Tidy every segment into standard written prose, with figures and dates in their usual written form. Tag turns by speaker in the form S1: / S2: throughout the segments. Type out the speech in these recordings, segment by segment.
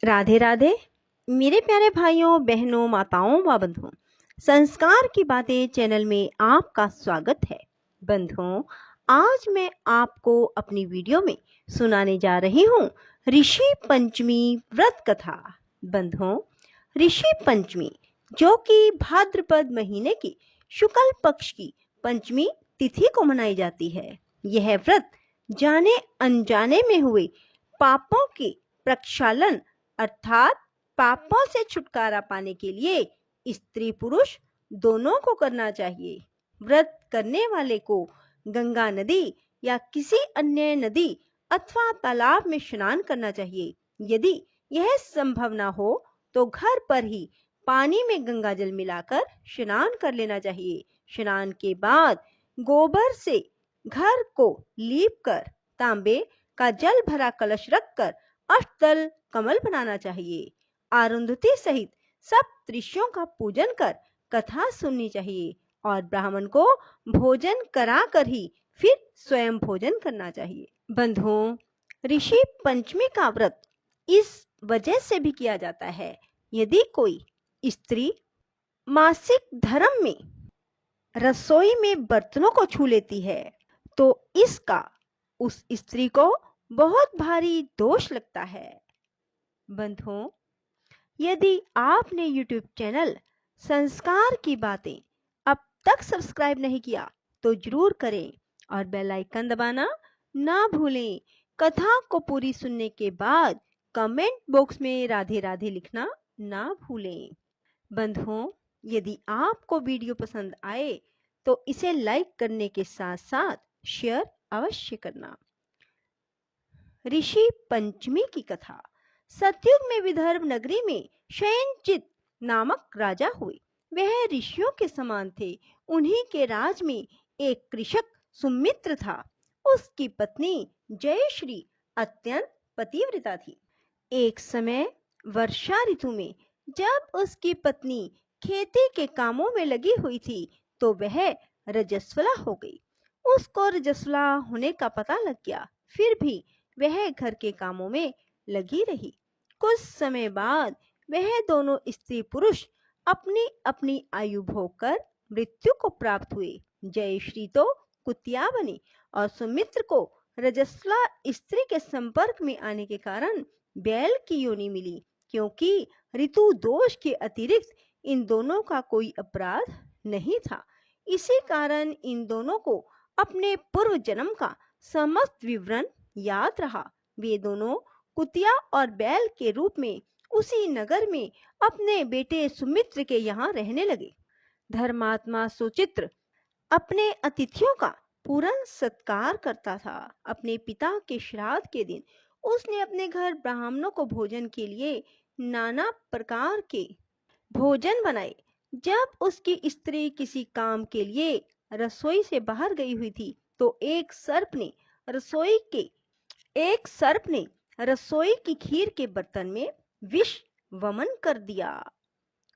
S1: राधे राधे। मेरे प्यारे भाइयों बहनों माताओं व बंधुओं, संस्कार की बातें चैनल में आपका स्वागत है। बंधुओं, आज मैं आपको अपनी वीडियो में सुनाने जा रही हूँ ऋषि पंचमी व्रत कथा। बंधुओं, ऋषि पंचमी जो कि भाद्रपद महीने की शुक्ल पक्ष की पंचमी तिथि को मनाई जाती है। यह व्रत जाने अनजाने में हुए पापों के प्रक्षालन अर्थात पापों से छुटकारा पाने के लिए स्त्री पुरुष दोनों को करना चाहिए। व्रत करने वाले को गंगा नदी या किसी अन्य नदी अथवा तालाब में स्नान करना चाहिए। यदि यह संभव ना हो तो घर पर ही पानी में गंगा जल मिलाकर स्नान कर लेना चाहिए। स्नान के बाद गोबर से घर को लीपकर तांबे का जल भरा कलश रखकर अष्टदल कमल बनाना चाहिए। अरुंधति सहित सब ऋषियों का पूजन कर कथा सुननी चाहिए और ब्राह्मण को भोजन कराकर ही फिर स्वयं भोजन करना चाहिए। बंधुओं, ऋषि पंचमी का व्रत इस वजह से भी किया जाता है, यदि कोई स्त्री मासिक धर्म में रसोई में बर्तनों को छू लेती है तो इसका उस स्त्री को बहुत भारी दोष लगता है। बंधुओं, यदि आपने YouTube चैनल संस्कार की बातें अब तक सब्सक्राइब नहीं किया तो जरूर करें और बेल आइकन दबाना ना भूलें। कथा को पूरी सुनने के बाद कमेंट बॉक्स में राधे राधे लिखना ना भूलें। बंधुओं, यदि आपको वीडियो पसंद आए तो इसे लाइक करने के साथ साथ शेयर अवश्य करना। ऋषि पंचमी की कथा। सतयुग में विदर्भ नगरी में शयनचित नामक राजा हुए। वह ऋषियों के समान थे। उन्हीं के राज में एक कृषक सुमित्र था। उसकी पत्नी जयश्री अत्यंत पतिव्रता थी। एक समय वर्षा ऋतु में जब उसकी पत्नी खेती के कामों में लगी हुई थी तो वह रजस्वला हो गई। उसको रजस्वला होने का पता लग गया, फिर भी वह घर के कामों में लगी रही। कुछ समय बाद वह दोनों स्त्री पुरुष अपनी अपनी आयु भोग कर मृत्यु को प्राप्त हुए। जयश्री तो कुतिया बनी और सुमित्र को रजस्वला स्त्री के संपर्क में आने के कारण बैल की योनि मिली, क्योंकि ऋतु दोष के अतिरिक्त इन दोनों का कोई अपराध नहीं था। इसी कारण इन दोनों को अपने पूर्व जन्म का समस्त विवरण याद रहा। वे दोनों कुतिया और बैल के रूप में उसी नगर में अपने बेटे सुमित्र के यहाँ रहने लगे। धर्मात्मा सुचित्र अपने अतिथियों का पूर्ण सत्कार करता था। अपने पिता के श्राद्ध के दिन उसने अपने घर ब्राह्मणों को भोजन के लिए नाना प्रकार के भोजन बनाए। जब उसकी स्त्री किसी काम के लिए रसोई से बाहर गई हुई थी तो एक सर्प ने रसोई की खीर के बर्तन में विष वमन कर दिया।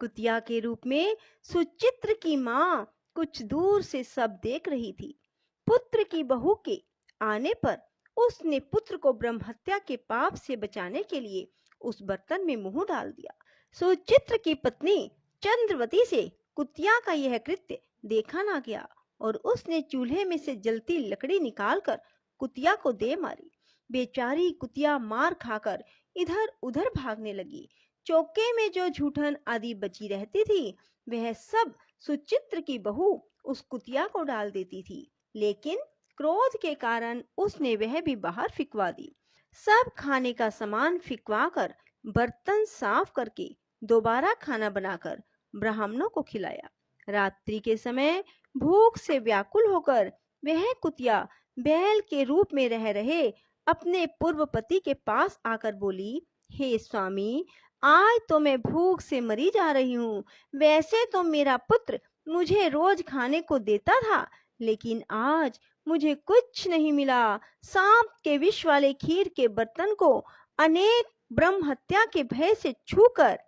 S1: कुतिया के रूप में सुचित्र की मां कुछ दूर से सब देख रही थी। पुत्र की बहू के आने पर उसने पुत्र को ब्रह्म हत्या के पाप से बचाने के लिए उस बर्तन में मुंह डाल दिया। सुचित्र की पत्नी चंद्रवती से कुतिया का यह कृत्य देखा ना गया और उसने चूल्हे में से जलती लकड़ी निकालकर कुतिया को दे मारी। बेचारी कुतिया मार खाकर इधर उधर भागने लगी। चौके में जो जूठन आदि बची रहती थी वह सब सुचित्र की बहू उस कुतिया को डाल देती थी, लेकिन क्रोध के कारण उसने वह भी बाहर फिकवा दी। सब खाने का सामान फिकवा कर बर्तन साफ करके दोबारा खाना बनाकर ब्राह्मणों को खिलाया। रात्रि के समय भूख से व्याकुल होकर वह कुतिया बैल के रूप में रह रहे अपने पूर्व पति के पास आकर बोली, हे स्वामी, आज तो मैं भूख से मरी जा रही हूँ। वैसे तो मेरा पुत्र मुझे रोज खाने को देता था, लेकिन आज मुझे कुछ नहीं मिला। सांप के विष वाले खीर के बर्तन को अनेक ब्रह्म हत्या के भय से छूकर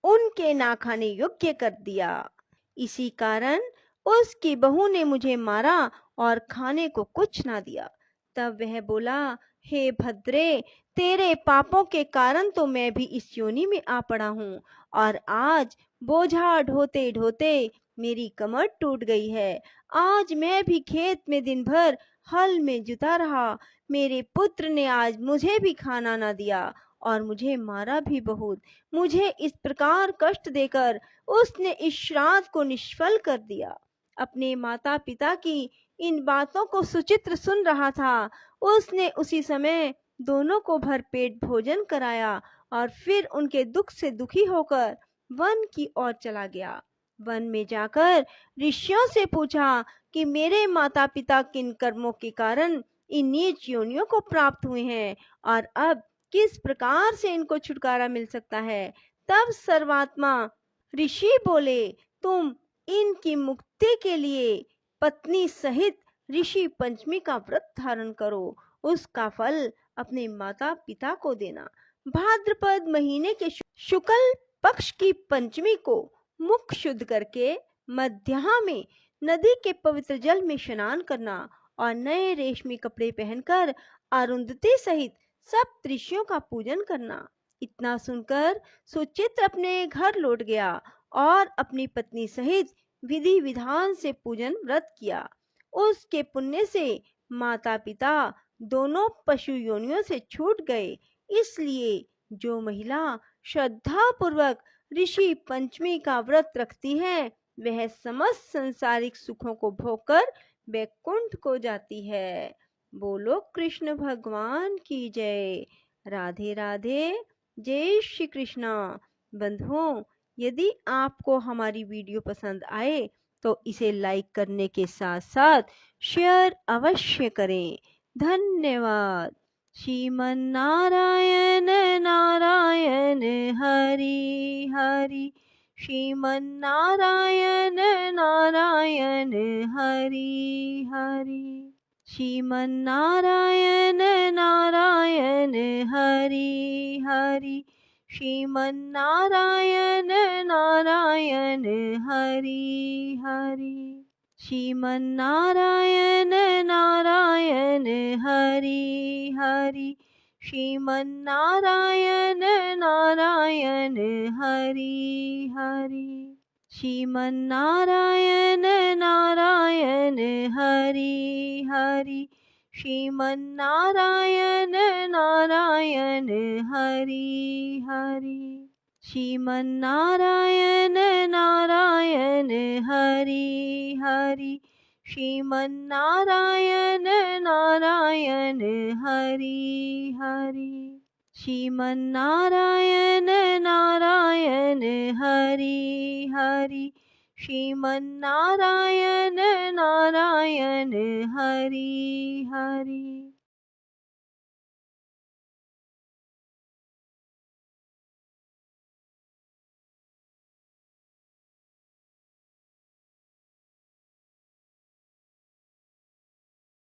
S1: उनके ना खाने योग्य कर दिया। इसी कारण उसकी बहू ने मुझे मारा और खाने को कुछ ना दिया। तब वह बोला, हे भद्रे, तेरे पापों के कारण तो मैं भी इस योनि में आ पड़ा हूँ और आज बोझा ढोते ढोते मेरी कमर टूट गई है। आज मैं भी खेत में दिन भर हल में जुता रहा। मेरे पुत्र ने आज मुझे भी खाना ना दिया और मुझे मारा भी बहुत। मुझे इस प्रकार कष्ट देकर उसने इस श्राद्ध को निष्फल कर दिया। अपने माता पिता की इन बातों को सुचित्र सुन रहा था। उसने उसी समय दोनों को भरपेट भोजन कराया और फिर उनके दुख से दुखी होकर वन की ओर चला गया। वन में जाकर ऋषियों से पूछा कि मेरे माता पिता किन कर्मों के कारण इन नीच योनियों को प्राप्त हुए हैं और अब किस प्रकार से इनको छुटकारा मिल सकता है। तब सर्वात्मा ऋषि बोले, तुम इनकी मुक्ति के लिए पत्नी सहित ऋषि पंचमी का व्रत धारण करो। उसका फल अपने माता पिता को देना। भाद्रपद महीने के शुक्ल पक्ष की पंचमी को मुख शुद्ध करके मध्याह्न में नदी के पवित्र जल में स्नान करना और नए रेशमी कपड़े पहनकर अरुंधति सहित सब ऋषियों का पूजन करना। इतना सुनकर सुचित्र अपने घर लौट गया और अपनी पत्नी सहित विधि विधान से पूजन व्रत किया। उसके पुण्य से माता पिता दोनों पशु योनियों से छूट गए। इसलिए जो महिला श्रद्धा पूर्वक ऋषि पंचमी का व्रत रखती है वह समस्त संसारिक सुखों को भोगकर वैकुंठ को जाती है। बोलो कृष्ण भगवान की जय। राधे राधे। जय श्री कृष्णा। बंधुओं, यदि आपको हमारी वीडियो पसंद आए तो इसे लाइक करने के साथ साथ शेयर अवश्य करें। धन्यवाद। श्रीमन नारायण नारायण हरि हरि। श्रीमन नारायण नारायण हरि हरि। श्रीमन नारायण नारायण हरि हरि। श्रीमन नारायण नारायण हरि हरि। श्रीमन नारायण नारायण हरि हरि। श्रीमन नारायण नारायण हरि हरि। श्रीमन नारायण नारायण हरि हरि। श्रीमन नारायण नारायण हरि हरि। श्रीमन नारायण नारायण हरि हरि। श्रीमन नारायण नारायण हरि हरि। श्रीमन नारायण नारायण हरि हरि। श्रीमन नारायण नारायण हरि हरि।